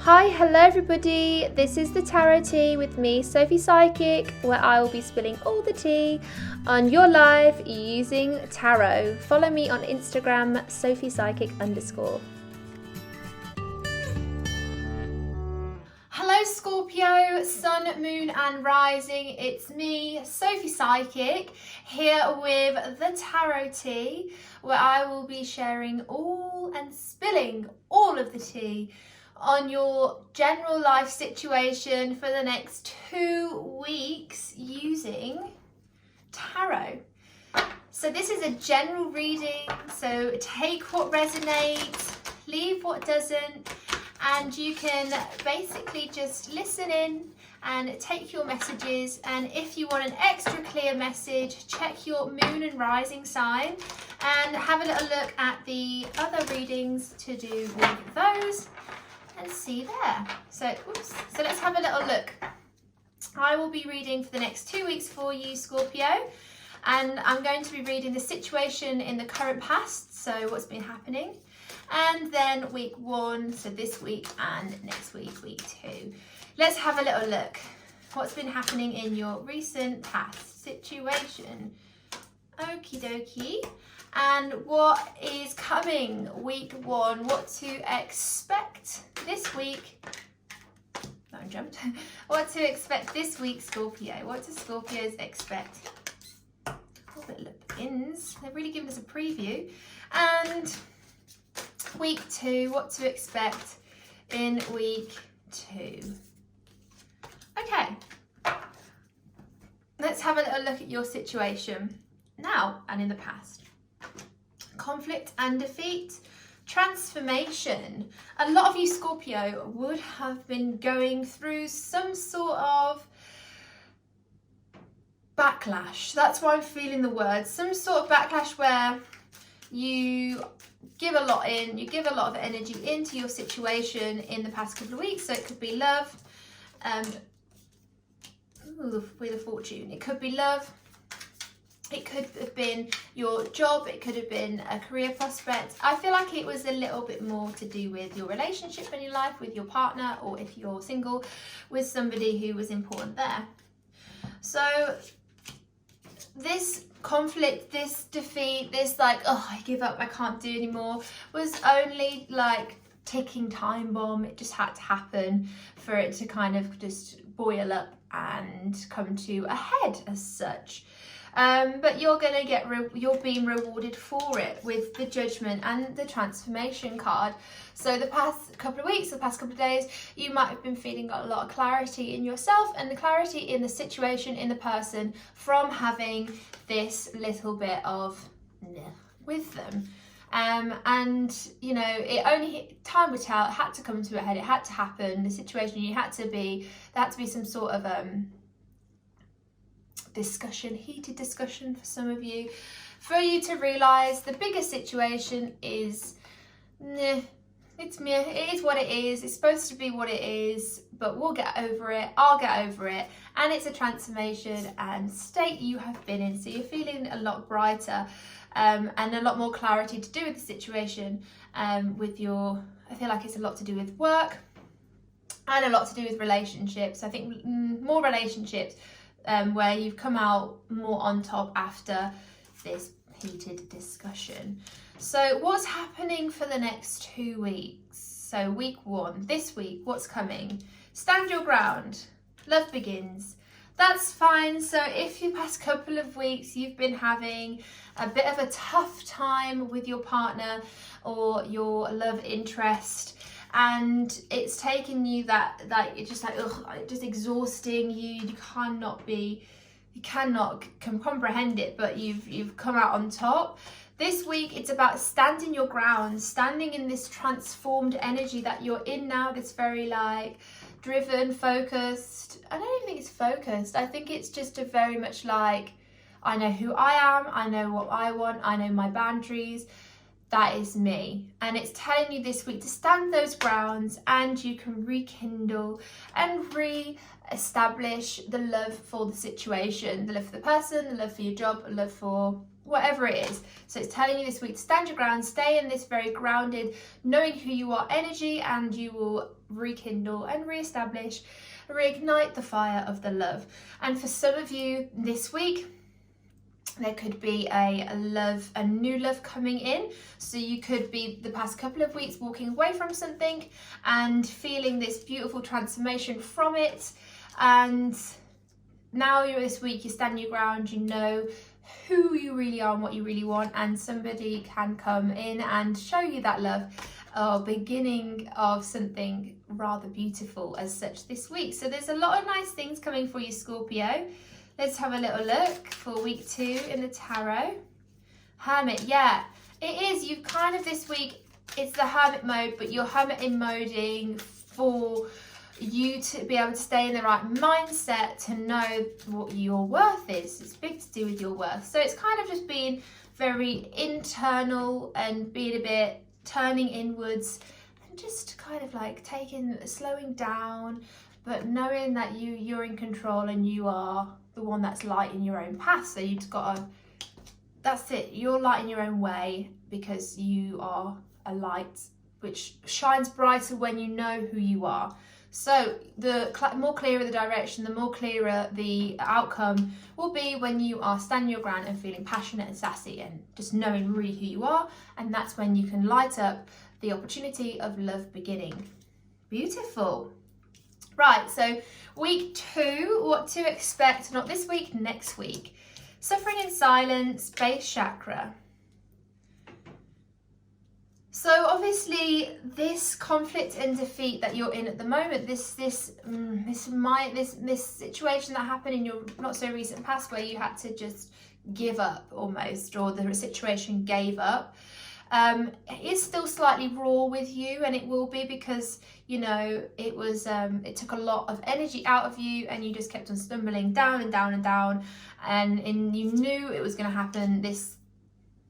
Hi, hello everybody. This is the Tarot Tea with me, Sophie Psychic, where I will be spilling all the tea on your life using tarot. Follow me on Instagram, SophiePsychic_. Hello Scorpio, Sun, Moon and Rising. It's me, Sophie Psychic, here with the Tarot Tea, where I will be sharing all and spilling all of the tea on your general life situation for the next 2 weeks using tarot. So this is a general reading, so take what resonates, leave what doesn't, and you can basically just listen in and take your messages. And if you want an extra clear message, check your moon and rising sign and have a little look at the other readings to do with those. And see there. So let's have a little look. I will be reading for the next 2 weeks for you, Scorpio, and I'm going to be reading the situation in the current past, so what's been happening, and then week 1, so this week, and next week, week 2. Let's have a little look. What's been happening in your recent past situation? Okie dokie. And what is coming week 1, what to expect this week. No, I jumped. What to expect this week, Scorpio. What do Scorpios expect? Oh, but look, the ins. They're really giving us a preview. And week 2, what to expect in week 2. Okay. Let's have a little look at your situation now and in the past. Conflict and defeat, transformation. A lot of you Scorpio would have been going through some sort of backlash. That's why I'm feeling the word. Some sort of backlash where you give a lot in, you give a lot of energy into your situation in the past couple of weeks. So it could be love, Wheel of Fortune. It could be love. It could have been your job, it could have been a career prospect. I feel like it was a little bit more to do with your relationship in your life, with your partner, or if you're single, with somebody who was important there. So this conflict, this defeat, this like, oh, I give up, I can't do anymore, was only like ticking time bomb. It just had to happen for it to kind of just boil up and come to a head as such. But you're gonna you're being rewarded for it with the Judgment and the Transformation card. So the past couple of weeks, the past couple of days, you might have been feeling a lot of clarity in yourself and the clarity in the situation, in the person, from having this little bit of with them. And you know, it only time would tell. It had to come to a head. It had to happen. The situation, there had to be some sort of heated discussion for some of you, for you to realise the bigger situation is, it's me, it is what it is, it's supposed to be what it is, but we'll get over it, I'll get over it, and it's a transformation and state you have been in. So you're feeling a lot brighter and a lot more clarity to do with the situation, with your, I feel like it's a lot to do with work and a lot to do with relationships. I think more relationships, where you've come out more on top after this heated discussion. So what's happening for the next 2 weeks? So week 1, this week, what's coming? Stand your ground. Love begins. That's fine. So if the past couple of weeks you've been having a bit of a tough time with your partner or your love interest, and it's taken you that, like, it's just like, ugh, just exhausting you cannot comprehend it, but you've come out on top. This week it's about standing your ground, standing in this transformed energy that you're in now, this very like driven, focused. I don't even think it's focused. I think it's just a very much like, I know who I am, I know what I want, I know my boundaries. That is me. And it's telling you this week to stand those grounds, and you can rekindle and re-establish the love for the situation, the love for the person, the love for your job, the love for whatever it is. So it's telling you this week to stand your ground, stay in this very grounded, knowing who you are energy, and you will rekindle and reestablish, reignite the fire of the love. And for some of you this week, there could be a new love coming in. So you could be the past couple of weeks walking away from something and feeling this beautiful transformation from it. And now you're this week, you stand your ground, you know who you really are and what you really want, and somebody can come in and show you that love, or beginning of something rather beautiful as such this week. So there's a lot of nice things coming for you, Scorpio. Let's have a little look for week 2 in the tarot. Hermit, yeah, it is. You've kind of this week, it's the hermit mode, but you're hermit in moding for you to be able to stay in the right mindset to know what your worth is. It's big to do with your worth. So it's kind of just being very internal and being a bit turning inwards and just kind of like slowing down, but knowing that you're in control and you are the one that's lighting your own path. So you've got to, that's it, you're lighting your own way because you are a light which shines brighter when you know who you are. So the more clearer the direction, the more clearer the outcome will be when you are standing your ground and feeling passionate and sassy and just knowing really who you are. And that's when you can light up the opportunity of love beginning. Beautiful. Right, so week 2, what to expect, not this week, next week. Suffering in silence, base chakra. So obviously this conflict and defeat that you're in at the moment, this situation that happened in your not so recent past where you had to just give up almost, or the situation gave up, it is still slightly raw with you, and it will be because, you know, it was it took a lot of energy out of you, and you just kept on stumbling down and down and down, and you knew it was going to happen, this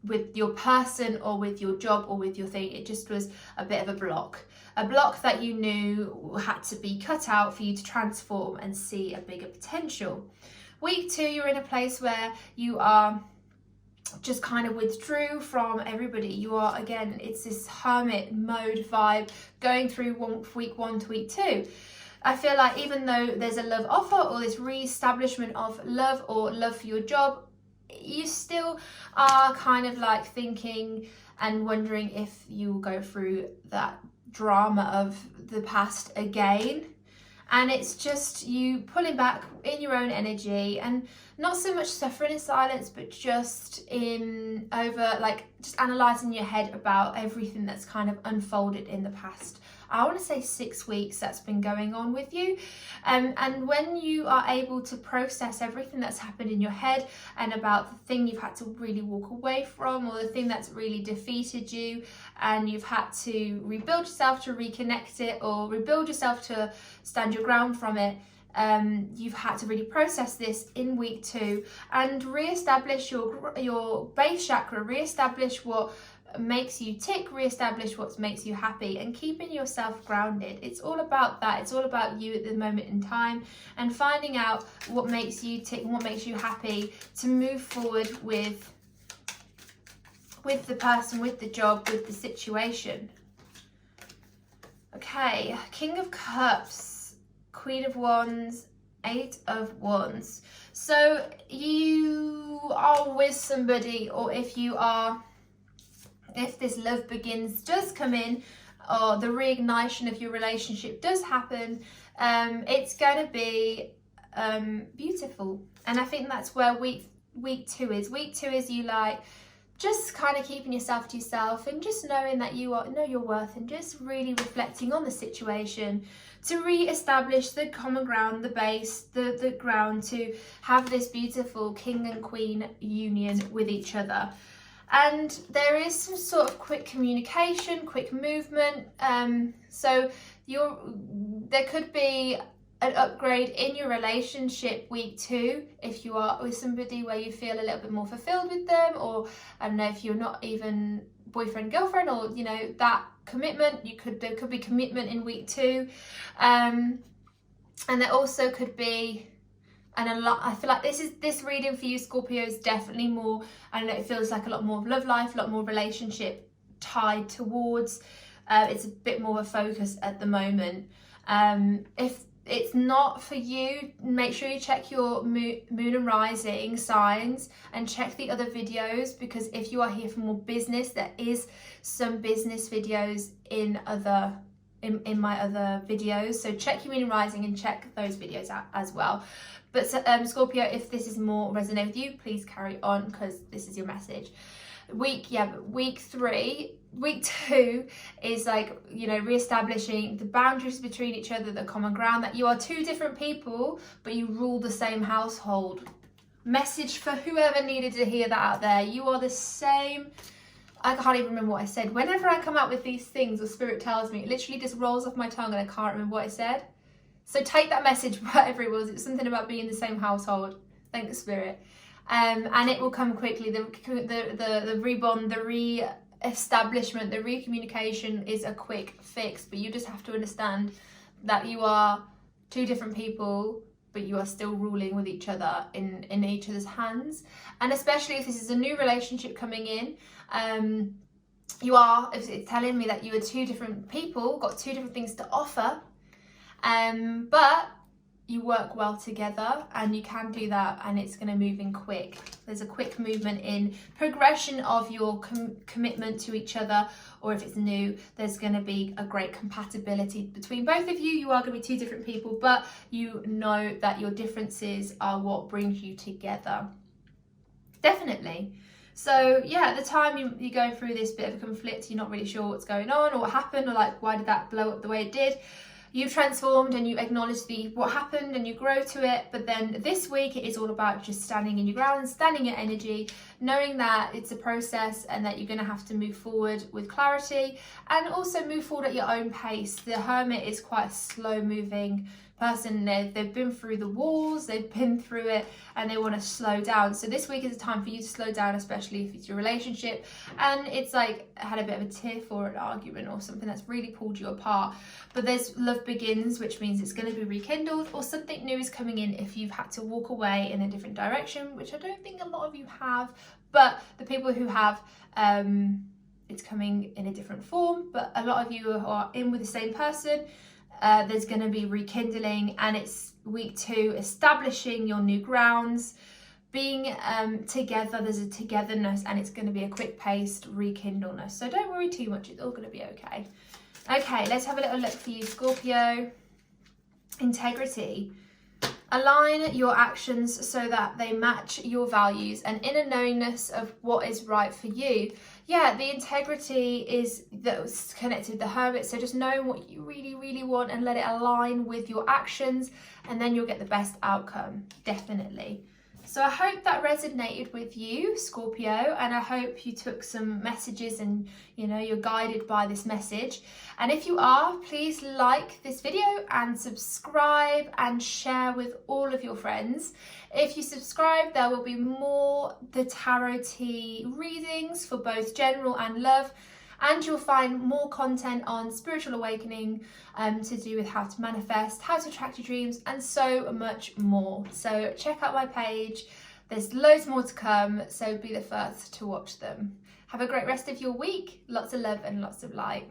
with your person or with your job or with your thing. It just was a bit of a block that you knew had to be cut out for you to transform and see a bigger potential. Week 2, you're in a place where you are just kind of withdrew from everybody. You are, again, it's this hermit mode vibe going through week 1 to week 2. I feel like even though there's a love offer or this re-establishment of love or love for your job, you still are kind of like thinking and wondering if you will go through that drama of the past again. And it's just you pulling back in your own energy, and not so much suffering in silence, but just just analysing your head about everything that's kind of unfolded in the past. I want to say 6 weeks that's been going on with you. And when you are able to process everything that's happened in your head and about the thing you've had to really walk away from, or the thing that's really defeated you, and you've had to rebuild yourself to reconnect it, or rebuild yourself to stand your ground from it, you've had to really process this in week 2 and re-establish your base chakra, re-establish what makes you tick, re-establish what makes you happy, and keeping yourself grounded. It's all about that. It's all about you at the moment in time, and finding out what makes you tick and what makes you happy to move forward with the person, with the job, with the situation. Okay, King of Cups, Queen of Wands, 8 of Wands. So you are with somebody, or if this love begins does come in, or the reignition of your relationship does happen, it's going to be beautiful. And I think that's where week 2 is. Week 2 is you just kind of keeping yourself to yourself and just knowing that you know your worth, and just really reflecting on the situation to re-establish the common ground, the base, the ground, to have this beautiful king and queen union with each other. And there is some sort of quick communication, quick movement. So there could be an upgrade in your relationship week 2 if you are with somebody where you feel a little bit more fulfilled with them, or I don't know, if you're not even boyfriend, girlfriend, or you know, that commitment, there could be commitment in week 2. And there also could be And I feel like this reading for you, Scorpio, is definitely more, I don't know, it feels like a lot more of love life, a lot more relationship tied towards. It's a bit more of a focus at the moment. If it's not for you, make sure you check your moon and rising signs and check the other videos, because if you are here for more business, there is some business videos in my other videos. So check your moon and rising and check those videos out as well. But Scorpio, if this is more resonate with you, please carry on, because this is your message. Week 2 is like, you know, re-establishing the boundaries between each other, the common ground, that you are two different people, but you rule the same household. Message for whoever needed to hear that out there. You are the same. I can't even remember what I said. Whenever I come out with these things, or spirit tells me, it literally just rolls off my tongue and I can't remember what I said. So take that message, whatever it was. It's something about being in the same household. Thank Spirit. And it will come quickly. The rebond, the re-establishment, the recommunication is a quick fix. But you just have to understand that you are two different people, but you are still ruling with each other in each other's hands. And especially if this is a new relationship coming in, it's telling me that you are two different people, got two different things to offer. But you work well together, and you can do that, and it's going to move in quick. There's a quick movement in progression of your commitment to each other, or if it's new, there's going to be a great compatibility between both of you. You are going to be two different people, but you know that your differences are what brings you together. Definitely. So yeah, at the time you're going through this bit of a conflict, you're not really sure what's going on or what happened, or like, why did that blow up the way it did? You've transformed and you acknowledge what happened and you grow to it. But then this week it is all about just standing in your ground, standing your energy, knowing that it's a process and that you're going to have to move forward with clarity, and also move forward at your own pace. The Hermit is quite a slow moving person. They've been through the wars, they've been through it, and they want to slow down. So this week is a time for you to slow down, especially if it's your relationship and it's like had a bit of a tiff or an argument or something that's really pulled you apart. But there's love begins, which means it's going to be rekindled, or something new is coming in if you've had to walk away in a different direction, which I don't think a lot of you have. But the people who have, it's coming in a different form. But a lot of you are in with the same person. There's going to be rekindling, and it's week 2, establishing your new grounds, being together. There's a togetherness, and it's going to be a quick-paced rekindleness. So don't worry too much. It's all going to be okay. Okay, let's have a little look for you, Scorpio. Integrity. Align your actions so that they match your values and inner knowingness of what is right for you. Yeah, the integrity is that's connected to the Hermit. So just knowing what you really, really want and let it align with your actions, and then you'll get the best outcome, definitely. So I hope that resonated with you, Scorpio, and I hope you took some messages and, you know, you're guided by this message. And if you are, please like this video and subscribe and share with all of your friends. If you subscribe, there will be more the tarot readings for both general and love. And you'll find more content on spiritual awakening, to do with how to manifest, how to attract your dreams, and so much more. So check out my page. There's loads more to come, so be the first to watch them. Have a great rest of your week. Lots of love and lots of light.